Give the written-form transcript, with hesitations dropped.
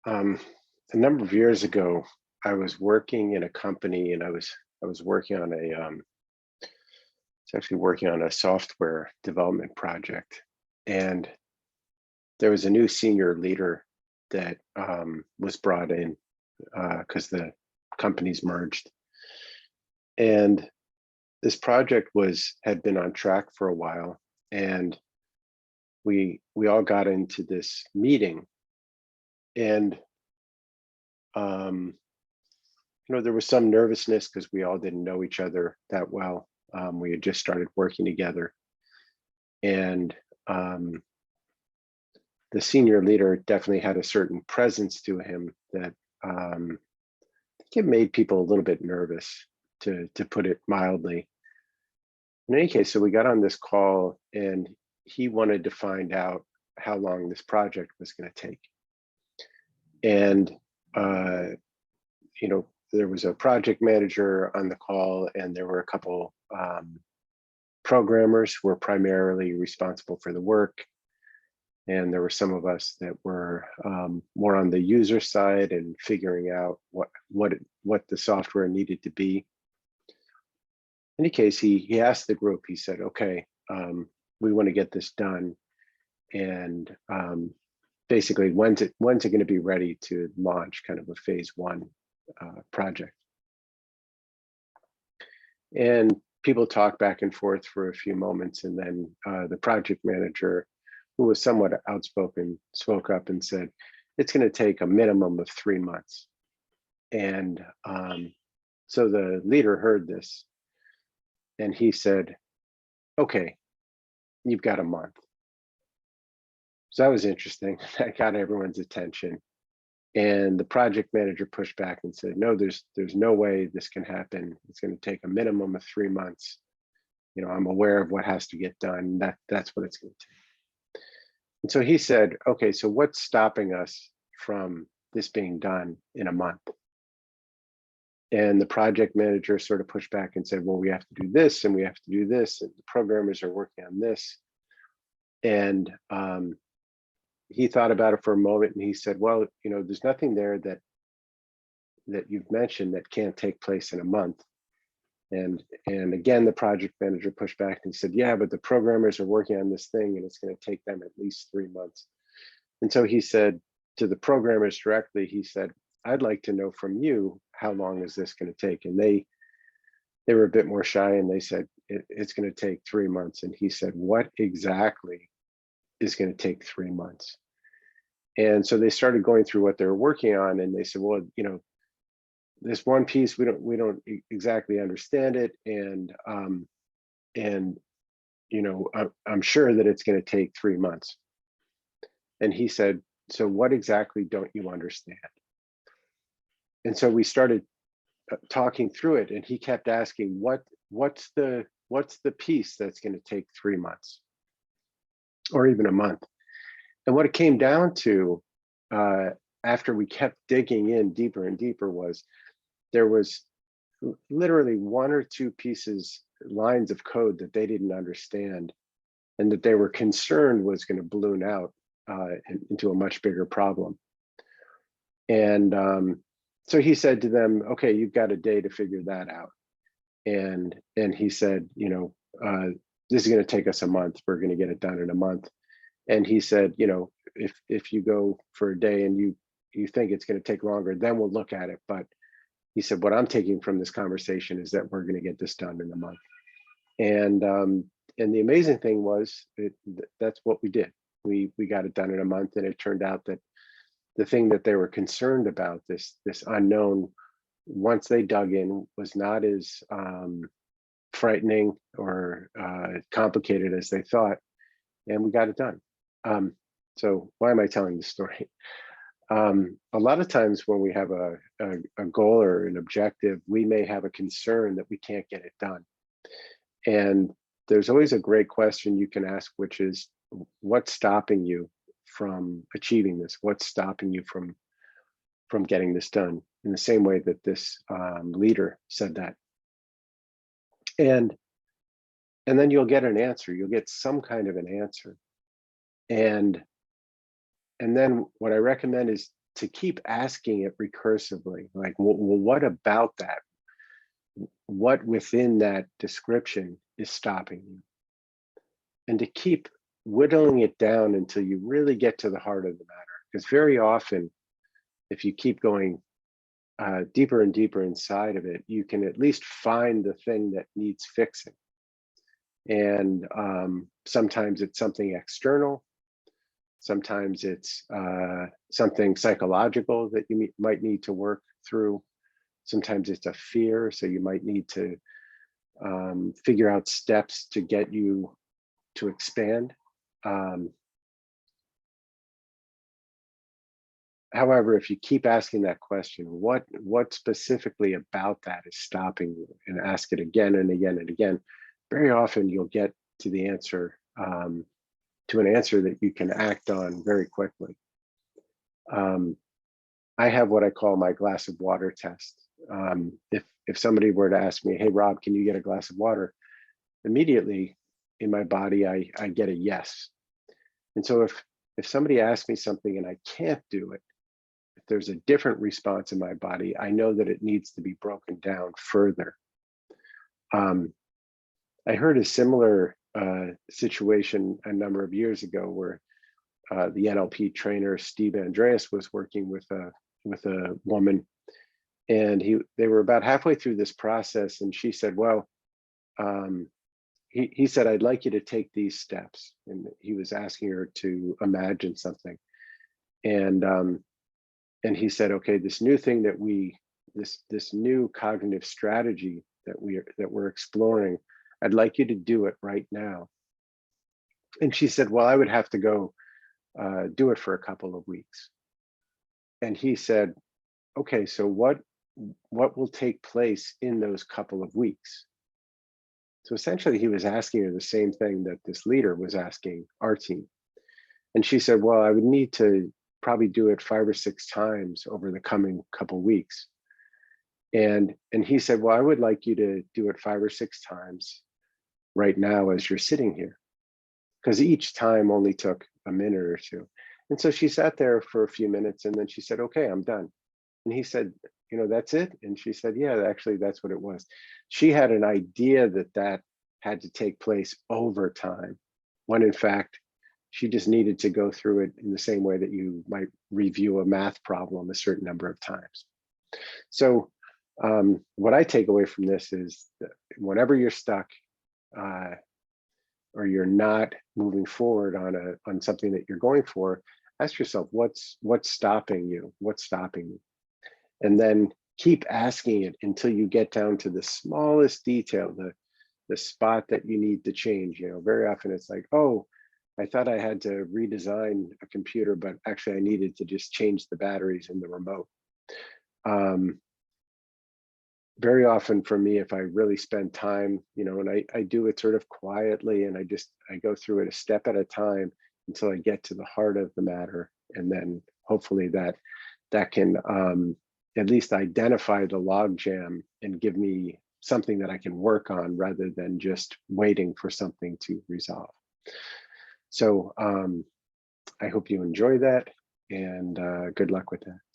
Um, a number of years ago, I was working in a company, and I was working on it's actually working on a software development project, and there was a new senior leader that was brought in because the companies merged, and this project had been on track for a while, and we all got into this meeting, and um, there was some nervousness because we all didn't know each other that well. We had just started working together, and the senior leader definitely had a certain presence to him that I think it made people a little bit nervous, to put it mildly. In any case, so we got on this call, and he wanted to find out how long this project was going to take, and uh, there was a project manager on the call, and there were a couple programmers who were primarily responsible for the work. And there were some of us that were more on the user side and figuring out what the software needed to be. In any case, he asked the group, he said, okay, we want to get this done. And basically, when's it going to be ready to launch kind of a phase one project? And people talked back and forth for a few moments, and then the project manager, who was somewhat outspoken, spoke up and said, it's going to take a minimum of 3 months. And so the leader heard this, and he said, okay, you've got a month. So that was interesting. That got everyone's attention. And the project manager pushed back and said, no, there's no way this can happen. It's going to take a minimum of 3 months. I'm aware of what has to get done. That's what it's going to take. And so he said, okay, so what's stopping us from this being done in a month? And the project manager sort of pushed back and said, well, we have to do this and we have to do this, and the programmers are working on this. And he thought about it for a moment, and he said, well, there's nothing there that you've mentioned that can't take place in a month. And again, the project manager pushed back and said, yeah, but the programmers are working on this thing, and it's going to take them at least 3 months. And so he said to the programmers directly, he said, I'd like to know from you, how long is this going to take? And they were a bit more shy, and they said, it's going to take 3 months. And he said, what exactly is going to take 3 months? And so they started going through what they were working on, and they said, well, this one piece, we don't exactly understand it, and I'm sure that it's going to take 3 months. And he said, so what exactly don't you understand? And so we started talking through it, and he kept asking, what's the piece that's going to take 3 months or even a month? And what it came down to, after we kept digging in deeper and deeper, was there was literally 1 or 2 lines of code that they didn't understand, and that they were concerned was going to balloon out into a much bigger problem. And so he said to them, okay, you've got a day to figure that out. And he said, this is going to take us a month. We're going to get it done in a month. And he said, if you go for a day and you think it's going to take longer, then we'll look at it. But he said, what I'm taking from this conversation is that we're going to get this done in a month. And the amazing thing was, that's what we did. We got it done in a month, and it turned out that the thing that they were concerned about, this unknown, once they dug in, was not as frightening or complicated as they thought, and we got it done. So why am I telling this story? A lot of times when we have a goal or an objective, we may have a concern that we can't get it done. And there's always a great question you can ask, which is, what's stopping you from achieving this? What's stopping you from getting this done? In the same way that this leader said that. And then you'll get an answer. You'll get some kind of an answer. And then what I recommend is to keep asking it recursively, like, well, what about that? What within that description is stopping you? And to keep whittling it down until you really get to the heart of the matter. Because very often, if you keep going deeper and deeper inside of it, you can at least find the thing that needs fixing. And sometimes it's something external. Sometimes it's something psychological that you might need to work through. Sometimes it's a fear, so you might need to figure out steps to get you to expand. However, if you keep asking that question, what specifically about that is stopping you, and ask it again and again and again, very often you'll get to the answer, to an answer that you can act on very quickly. I have what I call my glass of water test. If somebody were to ask me, "Hey, Rob, can you get a glass of water?" Immediately in my body, I get a yes. And so if somebody asks me something and I can't do it, if there's a different response in my body, I know that it needs to be broken down further. I heard a similar situation a number of years ago where the NLP trainer Steve Andreas was working with a woman, and they were about halfway through this process, and she said, "Well," he said, "I'd like you to take these steps," and he was asking her to imagine something, and he said, "Okay, this new thing that this new cognitive strategy that we're exploring, I'd like you to do it right now." And she said, "Well, I would have to go do it for a couple of weeks." And he said, "Okay, so what will take place in those couple of weeks?" So essentially, he was asking her the same thing that this leader was asking our team. And she said, "Well, I would need to probably do it 5 or 6 times over the coming couple weeks." And he said, "Well, I would like you to do it 5 or 6 times right now as you're sitting here," because each time only took a minute or two. And so she sat there for a few minutes, and then she said, "Okay, I'm done." And he said, "That's it?" And she said, "Yeah, actually, that's what it was." She had an idea that had to take place over time, when in fact, she just needed to go through it in the same way that you might review a math problem a certain number of times. So what I take away from this is that whenever you're stuck, or you're not moving forward on something that you're going for, ask yourself, what's stopping you? What's stopping you? And then keep asking it until you get down to the smallest detail, the spot that you need to change. Very often it's like, "Oh, I thought I had to redesign a computer, but actually I needed to just change the batteries in the remote." Very often for me, if I really spend time, and I do it sort of quietly, and I go through it a step at a time until I get to the heart of the matter. And then hopefully that can at least identify the logjam and give me something that I can work on rather than just waiting for something to resolve. So I hope you enjoy that, and good luck with that.